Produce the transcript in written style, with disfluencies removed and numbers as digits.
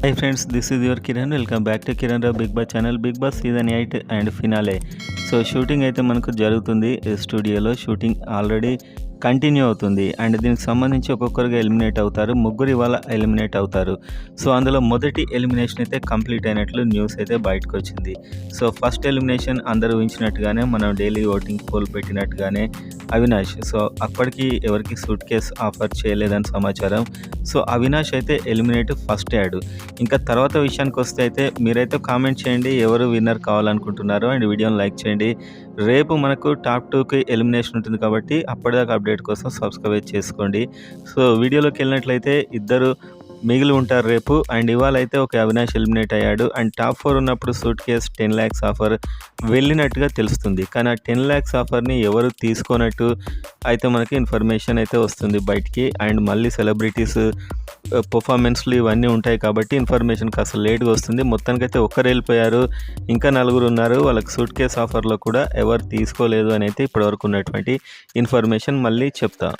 Hi friends, this is your Kiran. Welcome back to Kiran Rao Big Boss channel. Big Boss season 8 and finale. So shooting అయితే మనకు జరుగుతుంది. స్టూడియోలో shooting already continue అవుతుంది. And దీనికి సంబంధించి ఒక్కొక్కరుగా eliminate అవుతారు. ముగ్గురు ఇవాళ ఎలిమినేట్ అవుతారు. సో అందులో మొదటి ఎలిమినేషన్ అయితే కంప్లీట్ అయినట్లు న్యూస్ అయితే బయటకు వచ్చింది. సో ఫస్ట్ ఎలిమినేషన్ అందరూ ఊహించినట్టుగానే మనం డైలీ ఓటింగ్ పోల్ పెట్టినట్టుగానే అవినాష్. సో అప్పటికి ఎవరికి సూట్ కేస్ ఆఫర్ చేయలేదని సమాచారం. సో అవినాష్ అయితే ఎలిమినేట్ ఫస్ట్ యాడ్. ఇంకా తర్వాత విషయానికి వస్తే అయితే మీరైతే కామెంట్ చేయండి ఎవరు విన్నర్ కావాలనుకుంటున్నారో, అండ్ వీడియోని లైక్ చేయండి. రేపు మనకు టాప్ 2కి ఎలిమినేషన్ ఉంటుంది కాబట్టి అప్పటిదాకా అప్డేట్ కోసం సబ్స్క్రైబ్ చేసుకోండి. సో వీడియోలోకి వెళ్ళినట్లయితే ఇద్దరు మిగిలి ఉంటారు రేపు. అండ్ ఇవాళ అయితే ఒక అవినాష్ ఎలిమినేట్ అయ్యాడు. అండ్ టాప్ 4 ఉన్నప్పుడు సూట్ కేస్ 10 lakhs ఆఫర్ వెళ్ళినట్టుగా తెలుస్తుంది. కానీ ఆ 10 lakhs ఆఫర్ని ఎవరు తీసుకోనట్టు అయితే మనకి ఇన్ఫర్మేషన్ అయితే వస్తుంది బయటికి. అండ్ మళ్ళీ సెలబ్రిటీస్ పర్ఫార్మెన్స్లు ఇవన్నీ ఉంటాయి కాబట్టి ఇన్ఫర్మేషన్ కాస్త లేట్గా వస్తుంది. మొత్తానికైతే ఒక్కరు వెళ్ళిపోయారు, ఇంకా 4 ఉన్నారు. వాళ్ళకి సూట్ కేస్ ఆఫర్లో కూడా ఎవరు తీసుకోలేదు అని అయితే ఇప్పటివరకు ఉన్నటువంటి ఇన్ఫర్మేషన్ మళ్ళీ చెప్తా.